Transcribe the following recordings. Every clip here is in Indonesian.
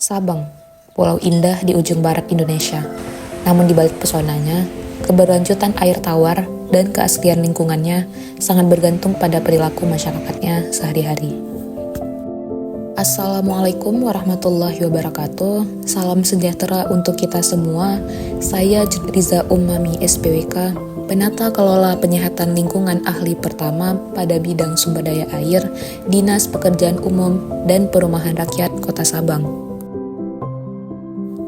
Sabang, pulau indah di ujung barat Indonesia. Namun di balik pesonanya, keberlanjutan air tawar dan keaslian lingkungannya sangat bergantung pada perilaku masyarakatnya sehari-hari. Assalamualaikum warahmatullahi wabarakatuh. Salam sejahtera untuk kita semua. Saya Riza Ummami SPWK, Penata Kelola Penyihatan Lingkungan Ahli Pertama pada bidang sumber daya air, Dinas Pekerjaan Umum dan Perumahan Rakyat Kota Sabang.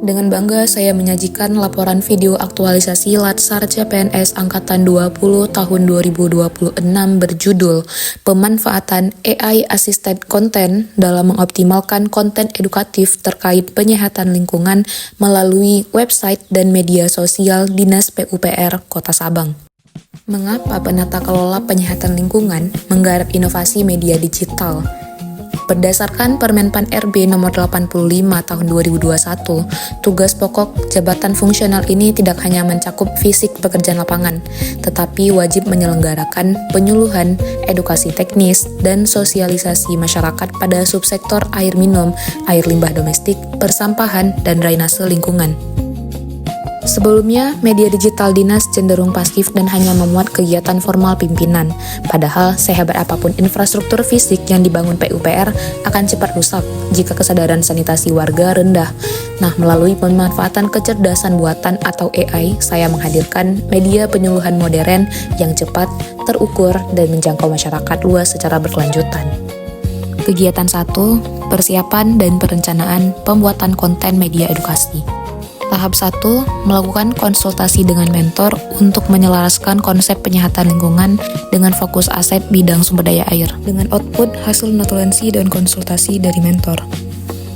Dengan bangga saya menyajikan laporan video aktualisasi Latsar CPNS Angkatan 20 tahun 2026 berjudul Pemanfaatan AI Assisted Content dalam mengoptimalkan konten edukatif terkait penyihatan lingkungan melalui website dan media sosial Dinas PUPR Kota Sabang. Mengapa Penata Kelola Penyihatan Lingkungan menggarap inovasi media digital? Berdasarkan Permenpan RB nomor 85 tahun 2021, tugas pokok jabatan fungsional ini tidak hanya mencakup fisik pekerjaan lapangan, tetapi wajib menyelenggarakan penyuluhan, edukasi teknis, dan sosialisasi masyarakat pada subsektor air minum, air limbah domestik, persampahan, dan drainase lingkungan. Sebelumnya, media digital dinas cenderung pasif dan hanya memuat kegiatan formal pimpinan. Padahal, sehebat apapun infrastruktur fisik yang dibangun PUPR akan cepat rusak jika kesadaran sanitasi warga rendah. Nah, melalui pemanfaatan kecerdasan buatan atau AI, saya menghadirkan media penyuluhan modern yang cepat, terukur, dan menjangkau masyarakat luas secara berkelanjutan. Kegiatan 1, persiapan dan perencanaan pembuatan konten media edukasi. Tahap 1, melakukan konsultasi dengan mentor untuk menyelaraskan konsep penyihatan lingkungan dengan fokus aset bidang sumber daya air, dengan output hasil notulensi dan konsultasi dari mentor.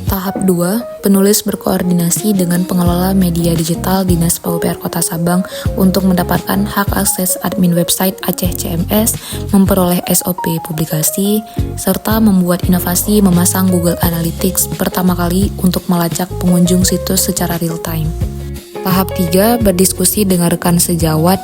Tahap 2, penulis berkoordinasi dengan pengelola media digital Dinas PUPR Kota Sabang untuk mendapatkan hak akses admin website Aceh CMS, memperoleh SOP publikasi, serta membuat inovasi memasang Google Analytics pertama kali untuk melacak pengunjung situs secara real-time. Tahap 3, berdiskusi dengan rekan sejawat.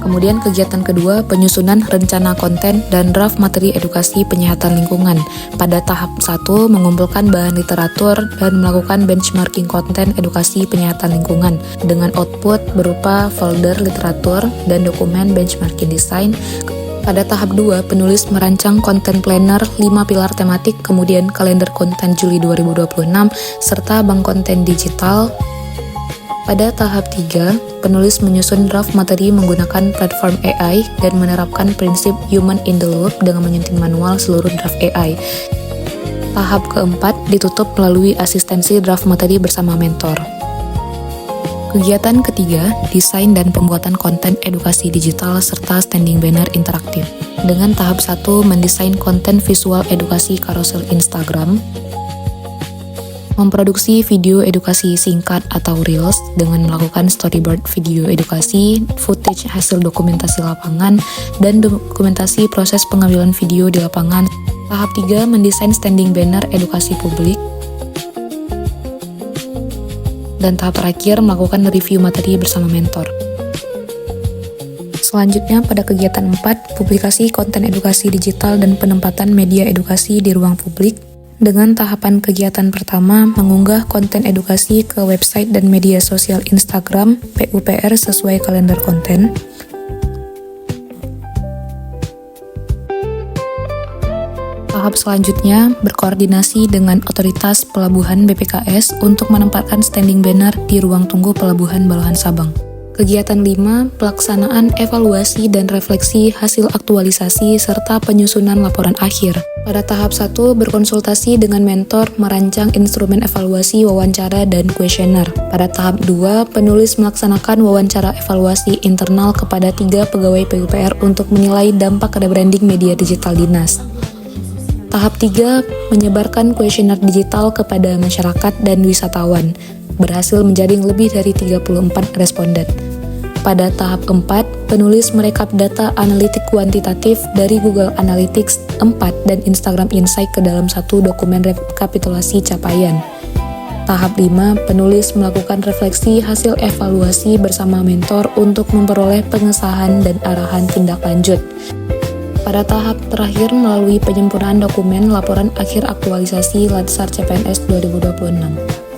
Kemudian kegiatan kedua, penyusunan rencana konten dan draft materi edukasi penyihatan lingkungan. Pada tahap 1, mengumpulkan bahan literatur dan melakukan benchmarking konten edukasi penyihatan lingkungan dengan output berupa folder literatur dan dokumen benchmarking desain. Pada tahap 2, penulis merancang konten planner 5 pilar tematik, kemudian kalender konten Juli 2026, serta bank konten digital. Pada tahap 3, penulis menyusun draft materi menggunakan platform AI dan menerapkan prinsip human in the loop dengan menyunting manual seluruh draft AI. Tahap keempat ditutup melalui asistensi draft materi bersama mentor. Kegiatan ketiga, desain dan pembuatan konten edukasi digital serta standing banner interaktif. Dengan tahap 1, mendesain konten visual edukasi carousel Instagram, memproduksi video edukasi singkat atau Reels dengan melakukan storyboard video edukasi, footage hasil dokumentasi lapangan, dan dokumentasi proses pengambilan video di lapangan. Tahap 3, mendesain standing banner edukasi publik. Dan tahap terakhir, melakukan review materi bersama mentor. Selanjutnya, pada kegiatan 4, publikasi konten edukasi digital dan penempatan media edukasi di ruang publik. Dengan tahapan kegiatan pertama, mengunggah konten edukasi ke website dan media sosial Instagram PUPR sesuai kalender konten. Tahap selanjutnya, berkoordinasi dengan otoritas pelabuhan BPKS untuk menempatkan standing banner di ruang tunggu pelabuhan Balahan Sabang. Kegiatan 5, pelaksanaan evaluasi dan refleksi hasil aktualisasi serta penyusunan laporan akhir. Pada tahap 1, berkonsultasi dengan mentor merancang instrumen evaluasi, wawancara, dan kuesioner. Pada tahap 2, penulis melaksanakan wawancara evaluasi internal kepada 3 pegawai PUPR untuk menilai dampak rebranding media digital dinas. Tahap 3, menyebarkan kuesioner digital kepada masyarakat dan wisatawan. Berhasil menjaring lebih dari 34 responden. Pada tahap 4, penulis merekap data analitik kuantitatif dari Google Analytics 4 dan Instagram Insight ke dalam satu dokumen rekapitulasi capaian. Tahap 5, penulis melakukan refleksi hasil evaluasi bersama mentor untuk memperoleh pengesahan dan arahan tindak lanjut. Pada tahap terakhir, melalui penyempurnaan dokumen laporan akhir aktualisasi Latsar CPNS 2026.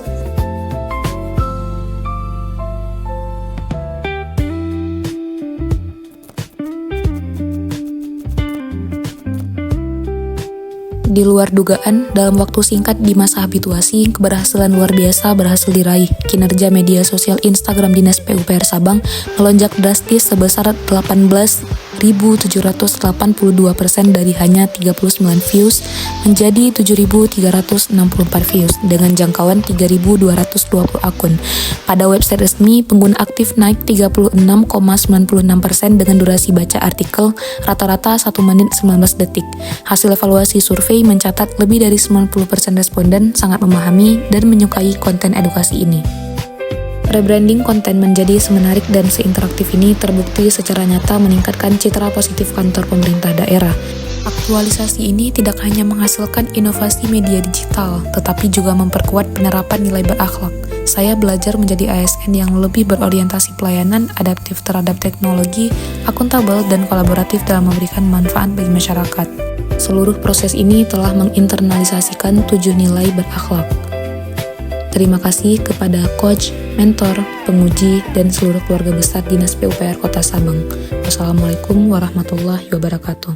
Di luar dugaan, dalam waktu singkat di masa habituasi, keberhasilan luar biasa berhasil diraih. Kinerja media sosial Instagram Dinas PUPR Sabang melonjak drastis sebesar 18.782% dari hanya 39 views menjadi 7.364 views dengan jangkauan 3.220 akun. Pada website resmi, pengguna aktif naik 36,96% dengan durasi baca artikel rata-rata 1 menit 19 detik. Hasil evaluasi survei mencatat lebih dari 90% responden sangat memahami dan menyukai konten edukasi ini. Rebranding konten menjadi semenarik dan seinteraktif ini terbukti secara nyata meningkatkan citra positif kantor pemerintah daerah. Aktualisasi ini tidak hanya menghasilkan inovasi media digital, tetapi juga memperkuat penerapan nilai berakhlak. Saya belajar menjadi ASN yang lebih berorientasi pelayanan, adaptif terhadap teknologi, akuntabel, dan kolaboratif dalam memberikan manfaat bagi masyarakat. Seluruh proses ini telah menginternalisasikan 7 nilai berakhlak. Terima kasih kepada coach, mentor, penguji, dan seluruh keluarga besar Dinas PUPR Kota Sabang. Wassalamualaikum warahmatullahi wabarakatuh.